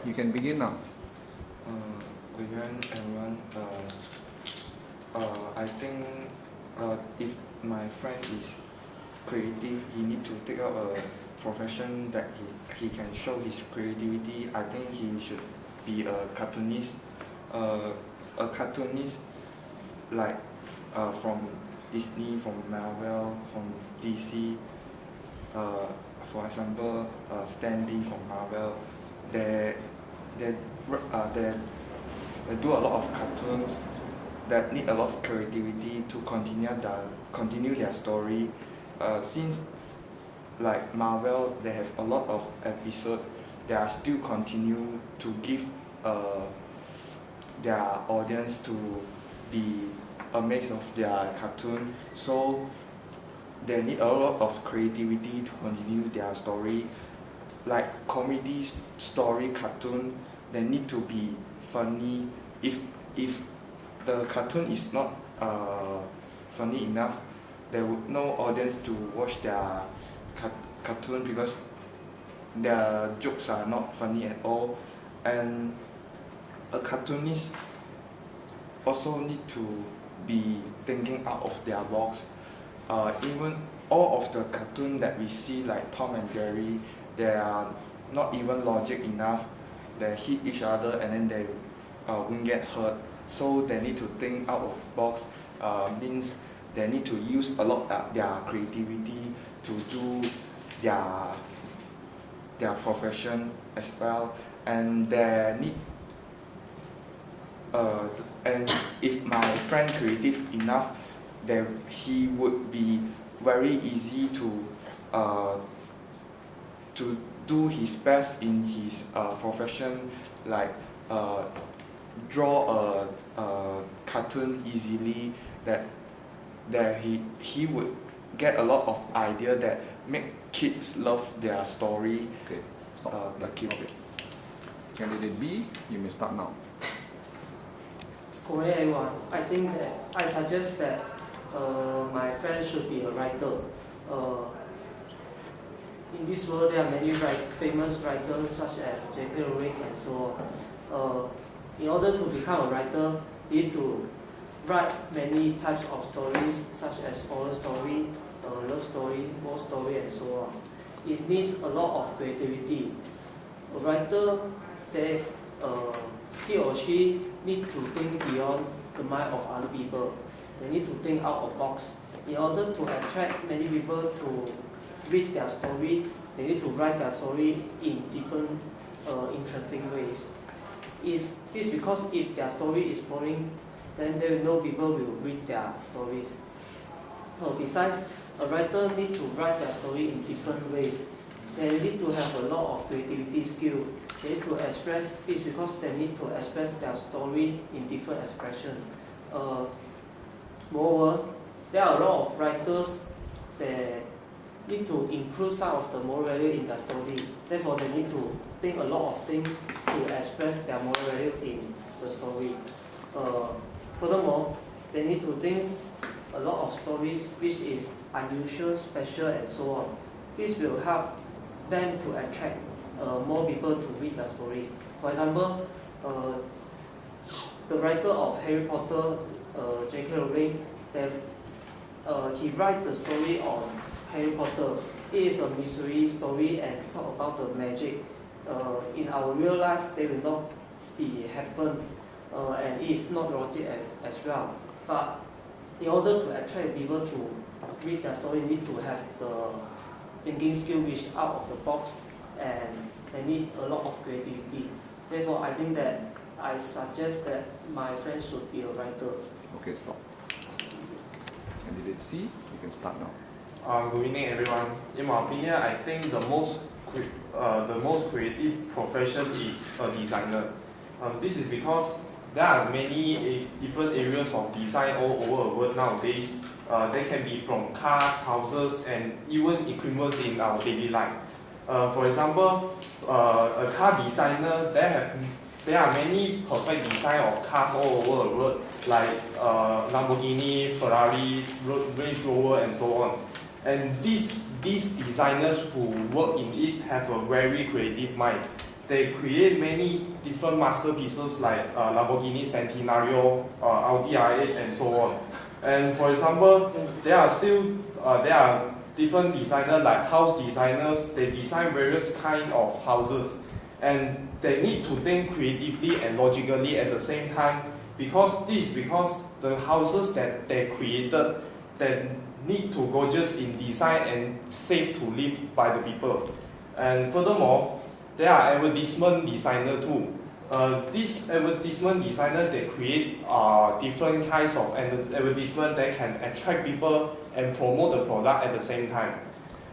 you can begin now. Good evening, everyone. I think if my friend is creative, he need to take up a profession that he can show his creativity. I think he should be a cartoonist. A cartoonist like from Disney, from Marvel, from DC. For example, Stan Lee from Marvel. They do a lot of cartoons that need a lot of creativity to continue their story. Since like Marvel, they have a lot of episodes, they are still continue to give their audience to be amazed of their cartoon. So they need a lot of creativity to continue their story. Like comedy story cartoon, they need to be funny. If the cartoon is not funny enough, there would no audience to watch their cartoon because their jokes are not funny at all. And a cartoonist also need to be thinking out of their box. Even all of the cartoon that we see like Tom and Jerry, they are not even logic enough. They hit each other and then they won't get hurt. So they need to think out of box. Means they need to use a lot of their creativity to do their profession as well. And they need and if my friend creative enough, then he would be very easy to do his best in his profession, like draw a cartoon easily, that he would get a lot of idea that make kids love their story. Okay, stop. Thank you. Okay. Candidate B, you may start now. Good morning, everyone. I suggest that my friend should be a writer. In this world, there are many famous writers such as J.K. Rowling and so on. In order to become a writer, you need to write many types of stories such as horror story, love story, war story, and so on. It needs a lot of creativity. A writer, he or she need to think beyond the mind of other people. They need to think out of the box. In order to attract many people to read their story, they need to write their story in different interesting ways. Because if their story is boring, then there will no people will read their stories. Besides, a writer needs to write their story in different ways. They need to have a lot of creativity skill. They need to express, it's because they need to express their story in different expression. Moreover, there are a lot of writers that need to include some of the moral value in their story. Therefore, they need to think a lot of things to express their moral value in the story. Furthermore, they need to think a lot of stories which is unusual, special, and so on. This will help them to attract more people to read the story. For example, the writer of Harry Potter, J.K. Rowling, he writes the story on Harry Potter. It is a mystery story and talk about the magic. In our real life, they will not be happen, and it is not logic as well. But in order to attract people to read the story, you need to have the thinking skill which out of the box, and they need a lot of creativity. Therefore, I suggest that my friend should be a writer. Okay, stop. Candidate C, you can start now. Good evening, everyone. In my opinion, I think the most creative profession is a designer. This is because there are many different areas of design all over the world nowadays. They can be from cars, houses, and even equipment in our daily life. For example, a car designer, there are many perfect design of cars all over the world, like Lamborghini, Ferrari, Range Rover, and so on. And these designers who work in it have a very creative mind. they create many different masterpieces like Lamborghini Centenario, Audi R8, and so on. And for example, there are different designers like house designers. They design various kind of houses, and they need to think creatively and logically at the same time, because the houses that they created that need to gorgeous in design and safe to live by the people. And furthermore, there are advertisement designer too. These advertisement designer, they create different kinds of advertisement that can attract people and promote the product at the same time.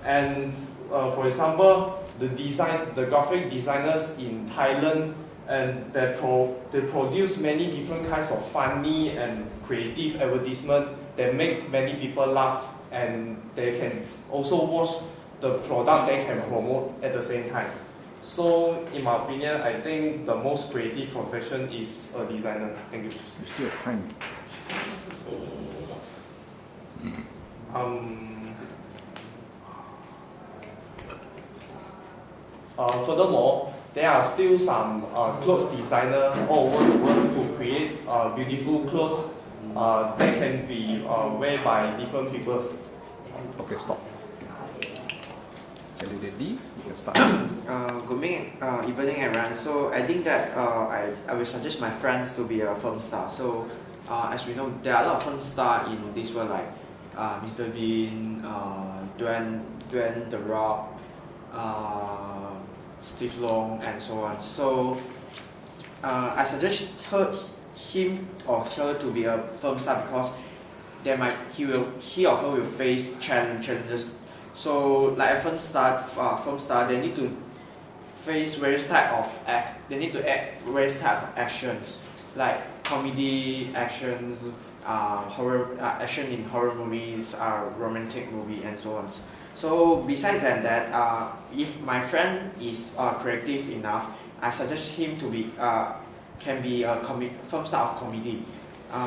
And for example, the graphic designers in Thailand, and they produce many different kinds of funny and creative advertisement that make many people laugh, and they can also watch the product they can promote at the same time. So, in my opinion, I think the most creative profession is a designer. Thank you. You still have time. Furthermore, there are still some clothes designers all over the world who create beautiful clothes that can be wear by different people. Okay, stop. Candidate D, you can start. Evening everyone. So I think that I will suggest my friends to be a film star. So as we know, there are a lot of film stars in this world like Mr. Bean, Dwayne The Rock, Steve Long, and so on. So I suggest him or her to be a film star because he or her will face challenges. So like a film star, they need to face various type of they need to act various type of actions like comedy actions, horror action in horror movies, romantic movie, and so on. So besides that, if my friend is creative enough, I suggest him to be can be a film star of comedy.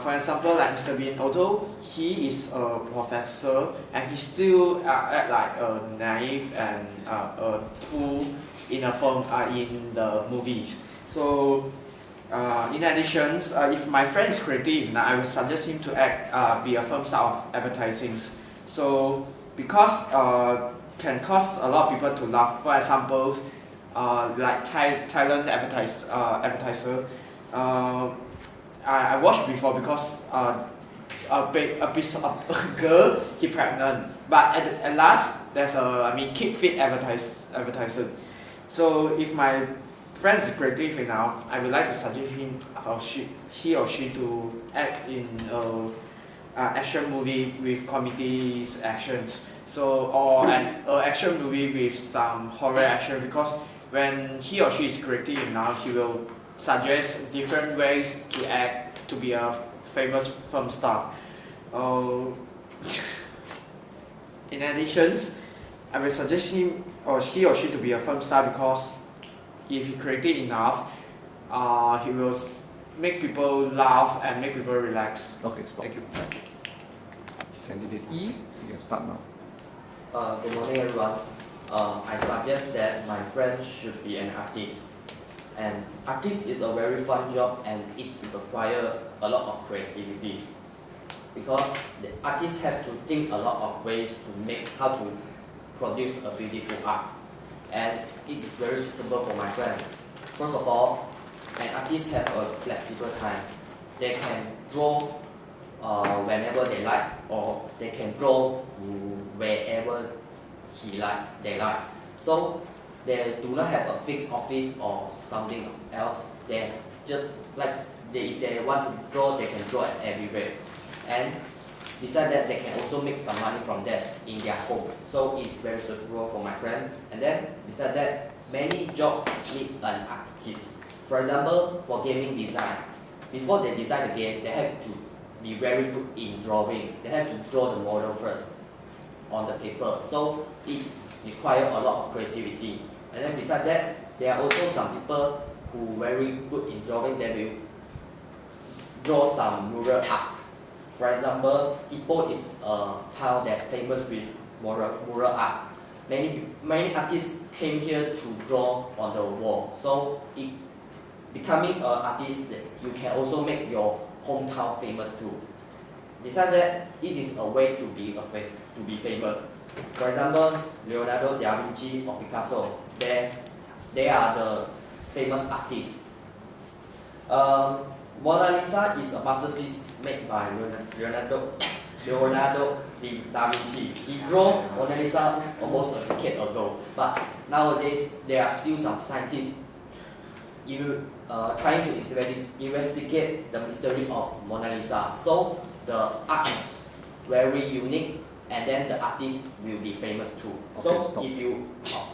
For example, like Mr. Bean, although he is a professor and he still act like a naive and a fool in a film in the movies. So in addition, if my friend is creative, I would suggest him to be a film star of advertising. So because can cause a lot of people to laugh. For example, like Thailand advertiser. I watched before because a girl he pregnant, but at last there's keep fit advertiser. So if my friend is creative enough, I would like to suggest he or she to act in action movie with comedy actions. So or an action movie with some horror action, because when he or she is creative enough, he will suggest different ways to act to be a famous film star. In addition, I will suggest him or he to be a film star because if he creative enough, he will make people laugh and make people relax. Okay, stop. Thank you. Candidate E, you can start now. Good morning everyone. I suggest that my friend should be an artist. And artist is a very fun job and it requires a lot of creativity. Because the artists have to think a lot of ways to how to produce a beautiful art. And it is very suitable for my friend. First of all, an artist have a flexible time. They can draw whenever they like, or they can draw wherever they like. So they do not have a fixed office or something else. They just if they want to draw, they can draw everywhere. And besides that, they can also make some money from that in their home. So it's very suitable for my friend. And then besides that, many jobs need an artist. For example, for gaming design, before they design the game, they have to be very good in drawing. They have to draw the model first on the paper. So it's require a lot of creativity. And then besides that, there are also some people who very good in drawing. They will draw some mural art. For example, Ipoh is a town that famous with mural art. many artists came here to draw on the wall. So becoming an artist, you can also make your hometown famous too. Besides that, it is a way to be famous. For example, Leonardo da Vinci or Picasso, they are the famous artists. Mona Lisa is a masterpiece made by Leonardo da Vinci. He drew Mona Lisa almost a decade ago, but nowadays there are still some scientists trying to investigate the mystery of Mona Lisa. So the art is very unique, and then the artist will be famous too. Okay, So stop. if you Stop.